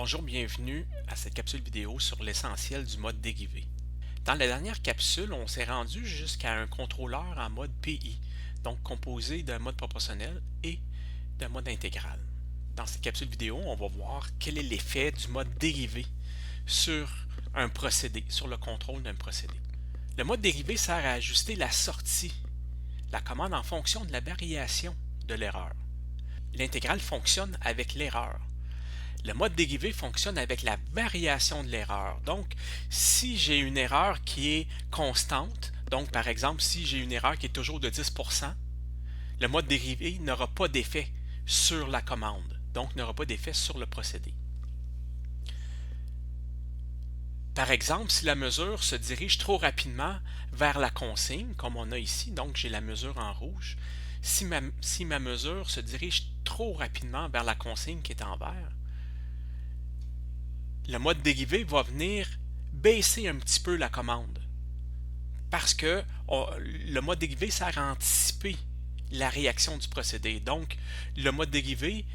Bonjour, bienvenue à cette capsule vidéo sur l'essentiel du mode dérivé. Dans la dernière capsule, on s'est rendu jusqu'à un contrôleur en mode PI, donc composé d'un mode proportionnel et d'un mode intégral. Dans cette capsule vidéo, on va voir quel est l'effet du mode dérivé sur un procédé, sur le contrôle d'un procédé. Le mode dérivé sert à ajuster la sortie, la commande en fonction de la variation de l'erreur. L'intégrale fonctionne avec l'erreur. Le mode dérivé fonctionne avec la variation de l'erreur. Donc, si j'ai une erreur qui est constante, donc par exemple, si j'ai une erreur qui est toujours de 10%, le mode dérivé n'aura pas d'effet sur la commande, donc n'aura pas d'effet sur le procédé. Par exemple, si la mesure se dirige trop rapidement vers la consigne, comme on a ici, donc j'ai la mesure en rouge, si ma mesure se dirige trop rapidement vers la consigne qui est en vert, le mode dérivé va venir baisser un petit peu la commande parce que le mode dérivé sert à anticiper la réaction du procédé. Donc, le mode dérivé,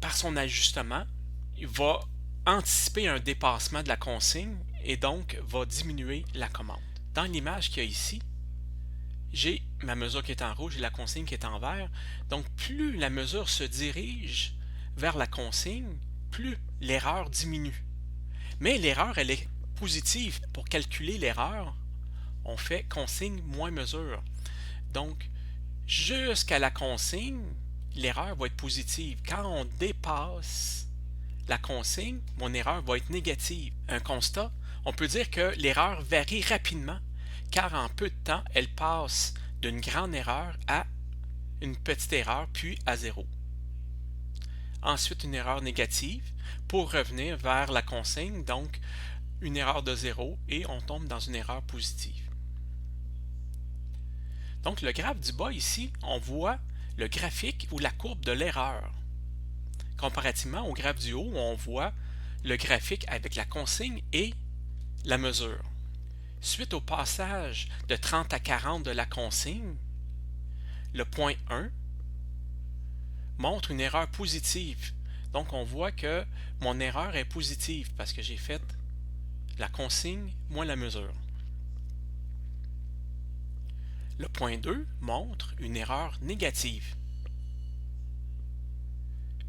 par son ajustement, va anticiper un dépassement de la consigne et donc va diminuer la commande. Dans l'image qu'il y a ici, j'ai ma mesure qui est en rouge et la consigne qui est en vert. Donc, plus la mesure se dirige vers la consigne, plus l'erreur diminue. Mais l'erreur, elle est positive. Pour calculer l'erreur, on fait consigne moins mesure. Donc, jusqu'à la consigne, l'erreur va être positive. Quand on dépasse la consigne, mon erreur va être négative. Un constat, on peut dire que l'erreur varie rapidement, car en peu de temps, elle passe d'une grande erreur à une petite erreur, puis à zéro. Ensuite, une erreur négative pour revenir vers la consigne, donc une erreur de 0 et on tombe dans une erreur positive. Donc le graphe du bas ici, on voit le graphique ou la courbe de l'erreur. Comparativement au graphe du haut, où on voit le graphique avec la consigne et la mesure. Suite au passage de 30 à 40 de la consigne, le point 1 montre une erreur positive. Donc on voit que mon erreur est positive parce que j'ai fait la consigne moins la mesure. Le point 2 montre une erreur négative.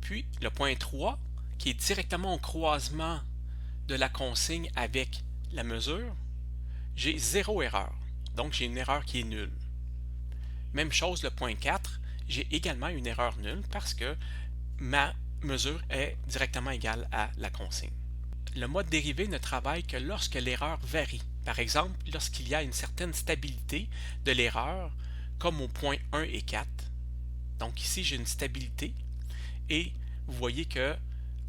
Puis le point 3, qui est directement au croisement de la consigne avec la mesure, j'ai 0 erreur. Donc j'ai une erreur qui est nulle. Même chose le point 4, j'ai également une erreur nulle parce que ma mesure est directement égale à la consigne. Le mode dérivé ne travaille que lorsque l'erreur varie. Par exemple, lorsqu'il y a une certaine stabilité de l'erreur, comme au point 1 et 4. Donc ici, j'ai une stabilité et vous voyez que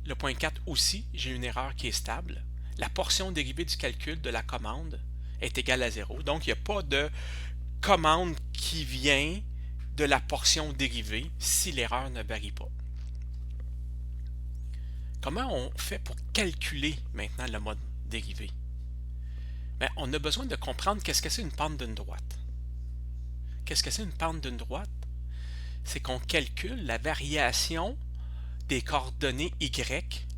le point 4 aussi, j'ai une erreur qui est stable. La portion dérivée du calcul de la commande est égale à 0. Donc, il n'y a pas de commande qui vient de la portion dérivée si l'erreur ne varie pas. Comment on fait pour calculer maintenant le mode dérivé? Bien, on a besoin de comprendre qu'est-ce que c'est une pente d'une droite. Qu'est-ce que c'est une pente d'une droite? C'est qu'on calcule la variation des coordonnées y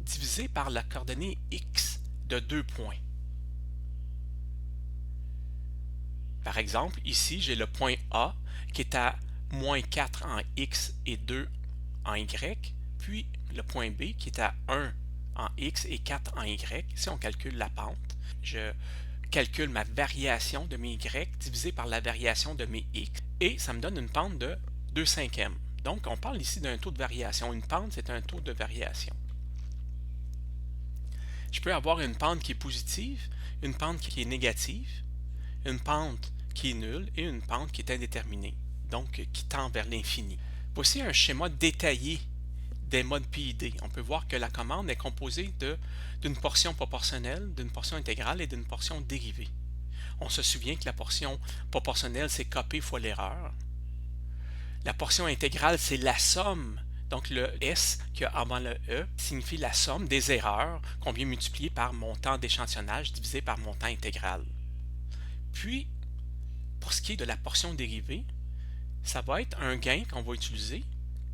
divisée par la coordonnée x de 2 points. Par exemple, ici, j'ai le point A qui est à moins 4 en x et 2 en y, puis le point B qui est à 1 en x et 4 en y. Si on calcule la pente, je calcule ma variation de mes y divisé par la variation de mes x. Et ça me donne une pente de 2/5. Donc, on parle ici d'un taux de variation. Une pente, c'est un taux de variation. Je peux avoir une pente qui est positive, une pente qui est négative, une pente qui est nulle et une pente qui est indéterminée, donc qui tend vers l'infini. Voici un schéma détaillé des modes PID. On peut voir que la commande est composée d'une portion proportionnelle, d'une portion intégrale et d'une portion dérivée. On se souvient que la portion proportionnelle, c'est Kp fois l'erreur. La portion intégrale, c'est la somme. Donc le S qu'il y a avant le E signifie la somme des erreurs qu'on vient multiplier par mon temps d'échantillonnage divisé par mon temps intégral. Puis, pour ce qui est de la portion dérivée, ça va être un gain qu'on va utiliser,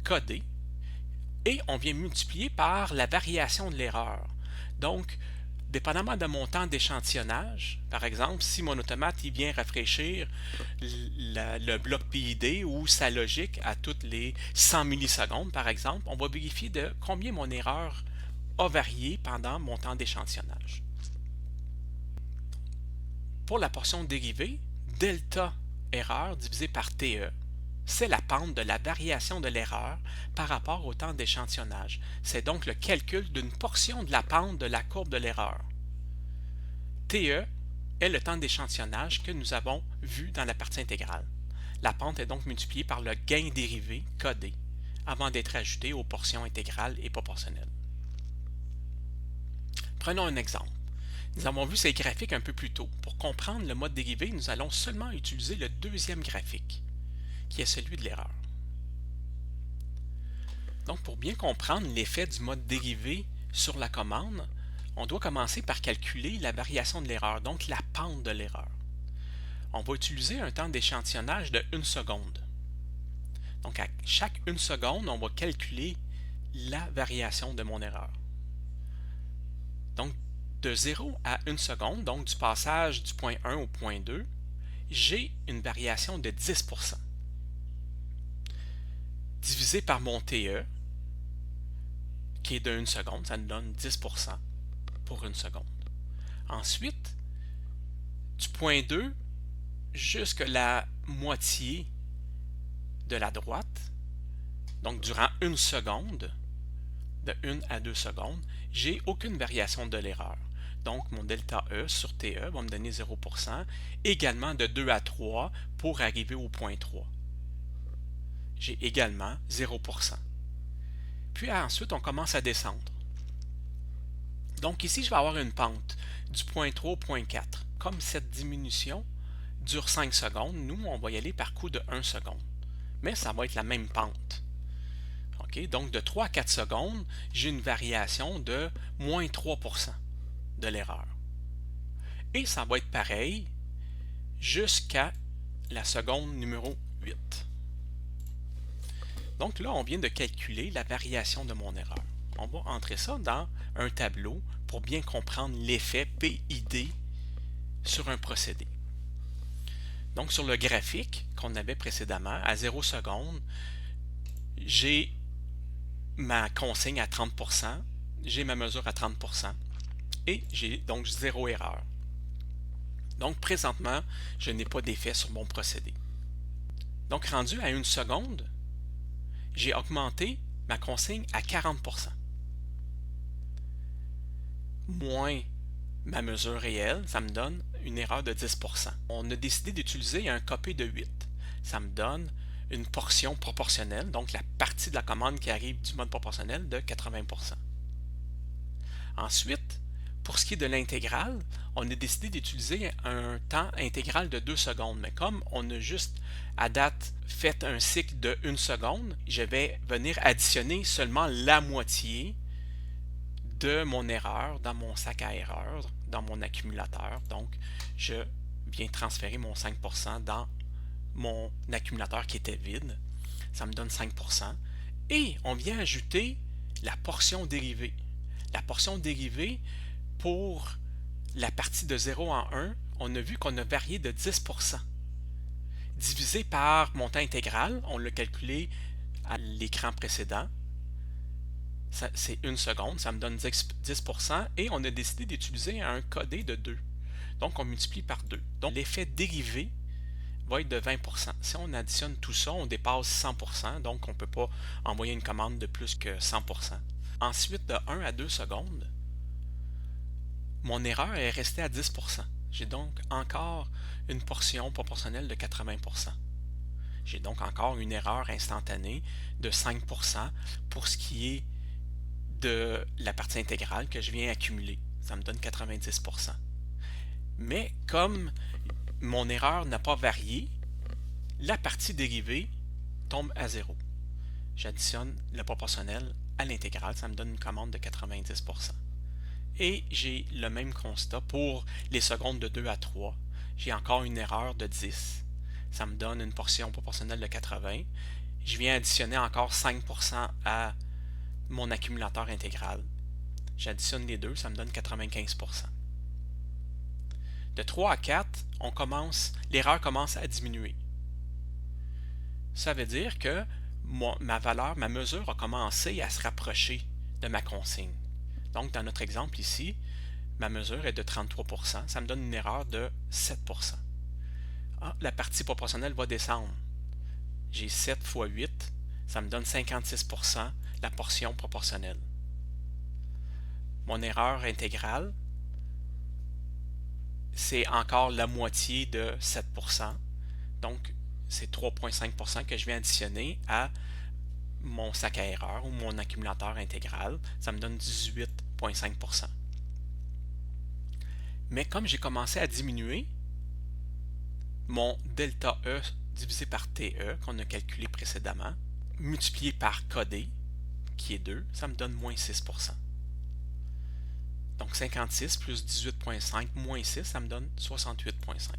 KD, et on vient multiplier par la variation de l'erreur. Donc, dépendamment de mon temps d'échantillonnage, par exemple, si mon automate il vient rafraîchir le bloc PID ou sa logique à toutes les 100 millisecondes, par exemple, on va vérifier de combien mon erreur a varié pendant mon temps d'échantillonnage. Pour la portion dérivée, delta erreur divisé par TE, c'est la pente de la variation de l'erreur par rapport au temps d'échantillonnage. C'est donc le calcul d'une portion de la pente de la courbe de l'erreur. TE est le temps d'échantillonnage que nous avons vu dans la partie intégrale. La pente est donc multipliée par le gain dérivé codé avant d'être ajouté aux portions intégrales et proportionnelles. Prenons un exemple. Nous avons vu ces graphiques un peu plus tôt. Pour comprendre le mode dérivé, nous allons seulement utiliser le deuxième graphique, qui est celui de l'erreur. Donc, pour bien comprendre l'effet du mode dérivé sur la commande, on doit commencer par calculer la variation de l'erreur, donc la pente de l'erreur. On va utiliser un temps d'échantillonnage de 1 seconde. Donc, à chaque 1 seconde, on va calculer la variation de mon erreur. Donc, de 0 à 1 seconde, donc du passage du point 1 au point 2, j'ai une variation de 10%. Divisé par mon TE, qui est de 1 seconde, ça nous donne 10% pour 1 seconde. Ensuite, du point 2 jusqu'à la moitié de la droite, donc durant 1 seconde, de 1 à 2 secondes, j'ai aucune variation de l'erreur. Donc, mon delta E sur TE va me donner 0%, également de 2 à 3 pour arriver au point 3. J'ai également 0%. Puis ensuite, on commence à descendre. Donc ici, je vais avoir une pente du point 3 au point 4. Comme cette diminution dure 5 secondes, nous, on va y aller par coup de 1 seconde. Mais ça va être la même pente. Okay? Donc de 3 à 4 secondes, j'ai une variation de moins 3% de l'erreur. Et ça va être pareil jusqu'à la seconde numéro 8. Donc là, on vient de calculer la variation de mon erreur. On va entrer ça dans un tableau pour bien comprendre l'effet PID sur un procédé. Donc sur le graphique qu'on avait précédemment, à 0 secondes, j'ai ma consigne à 30%, j'ai ma mesure à 30%, et j'ai donc 0 erreur. Donc présentement, je n'ai pas d'effet sur mon procédé. Donc rendu à 1 seconde, j'ai augmenté ma consigne à 40%. Moins ma mesure réelle, ça me donne une erreur de 10%. On a décidé d'utiliser un copé de 8. Ça me donne une portion proportionnelle, donc la partie de la commande qui arrive du mode proportionnel de 80%. Ensuite, pour ce qui est de l'intégrale, on a décidé d'utiliser un temps intégral de 2 secondes. Mais comme on a juste à date fait un cycle de 1 seconde, je vais venir additionner seulement la moitié de mon erreur dans mon sac à erreur, dans mon accumulateur. Donc, je viens transférer mon 5% dans mon accumulateur qui était vide. Ça me donne 5%. Et on vient ajouter la portion dérivée. La portion dérivée, pour la partie de 0 en 1, on a vu qu'on a varié de 10%. Divisé par mon temps intégral, on l'a calculé à l'écran précédent. C'est 1 seconde, ça me donne 10%, et on a décidé d'utiliser un codé de 2. Donc on multiplie par 2. Donc l'effet dérivé va être de 20%. Si on additionne tout ça, on dépasse 100%, donc on ne peut pas envoyer une commande de plus que 100%. Ensuite, de 1 à 2 secondes, mon erreur est restée à 10%. J'ai donc encore une portion proportionnelle de 80%. J'ai donc encore une erreur instantanée de 5% pour ce qui est de la partie intégrale que je viens accumuler. Ça me donne 90%. Mais comme mon erreur n'a pas varié, la partie dérivée tombe à 0. J'additionne le proportionnel à l'intégrale, ça me donne une commande de 90%. Et j'ai le même constat pour les secondes de 2 à 3. J'ai encore une erreur de 10. Ça me donne une portion proportionnelle de 80. Je viens additionner encore 5% à mon accumulateur intégral. J'additionne les deux, ça me donne 95%. De 3 à 4, l'erreur commence à diminuer. Ça veut dire que ma mesure a commencé à se rapprocher de ma consigne. Donc, dans notre exemple ici, ma mesure est de 33%, ça me donne une erreur de 7%. Ah, la partie proportionnelle va descendre. J'ai 7 fois 8, ça me donne 56%, la portion proportionnelle. Mon erreur intégrale, c'est encore la moitié de 7%. Donc, c'est 3,5% que je viens additionner à mon sac à erreur ou mon accumulateur intégral. Ça me donne 18,5%. Mais comme j'ai commencé à diminuer, mon delta E divisé par TE, qu'on a calculé précédemment, multiplié par KD, qui est 2, ça me donne moins 6%. Donc 56 plus 18,5 moins 6, ça me donne 68,5.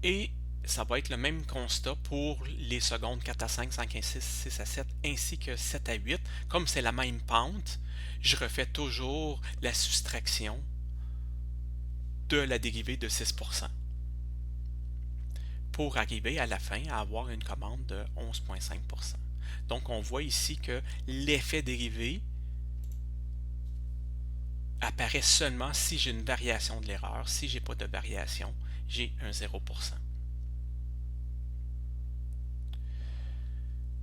Et ça va être le même constat pour les secondes 4 à 5, 5 à 6, 6 à 7, ainsi que 7 à 8. Comme c'est la même pente, je refais toujours la soustraction de la dérivée de 6% pour arriver à la fin à avoir une commande de 11,5%. Donc on voit ici que l'effet dérivé apparaît seulement si j'ai une variation de l'erreur. Si je n'ai pas de variation, j'ai un 0%.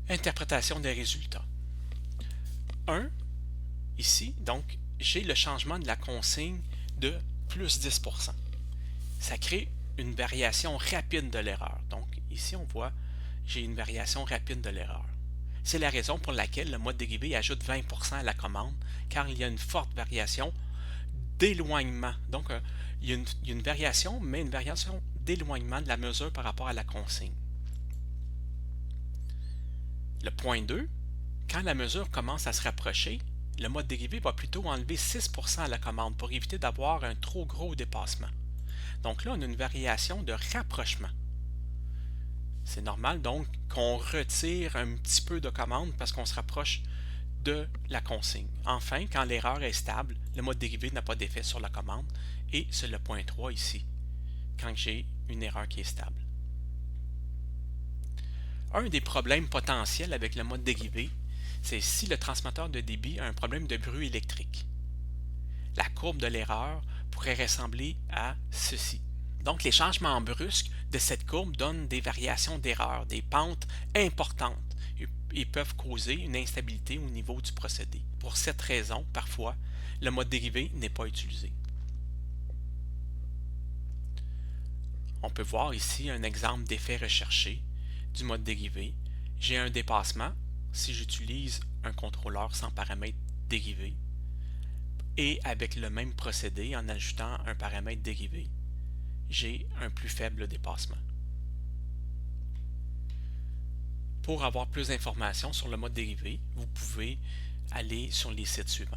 Interprétation des résultats. 1, ici, donc j'ai le changement de la consigne de plus 10%. Ça crée une variation rapide de l'erreur. Donc ici, on voit, j'ai une variation rapide de l'erreur. C'est la raison pour laquelle le mode dérivé ajoute 20% à la commande, car il y a une forte variation d'éloignement. Donc, il y a une variation, mais une variation d'éloignement de la mesure par rapport à la consigne. Le point 2, quand la mesure commence à se rapprocher, le mode dérivé va plutôt enlever 6% à la commande pour éviter d'avoir un trop gros dépassement. Donc là, on a une variation de rapprochement. C'est normal donc qu'on retire un petit peu de commande parce qu'on se rapproche de la consigne. Enfin, quand l'erreur est stable, le mode dérivé n'a pas d'effet sur la commande et c'est le point 3 ici, quand j'ai une erreur qui est stable. Un des problèmes potentiels avec le mode dérivé, c'est si le transmetteur de débit a un problème de bruit électrique. La courbe de l'erreur pourrait ressembler à ceci. Donc, les changements brusques de cette courbe donnent des variations d'erreur, des pentes importantes et peuvent causer une instabilité au niveau du procédé. Pour cette raison, parfois, le mode dérivé n'est pas utilisé. On peut voir ici un exemple d'effet recherché du mode dérivé. J'ai un dépassement si j'utilise un contrôleur sans paramètre dérivé et avec le même procédé en ajoutant un paramètre dérivé, j'ai un plus faible dépassement. Pour avoir plus d'informations sur le mode dérivé, vous pouvez aller sur les sites suivants.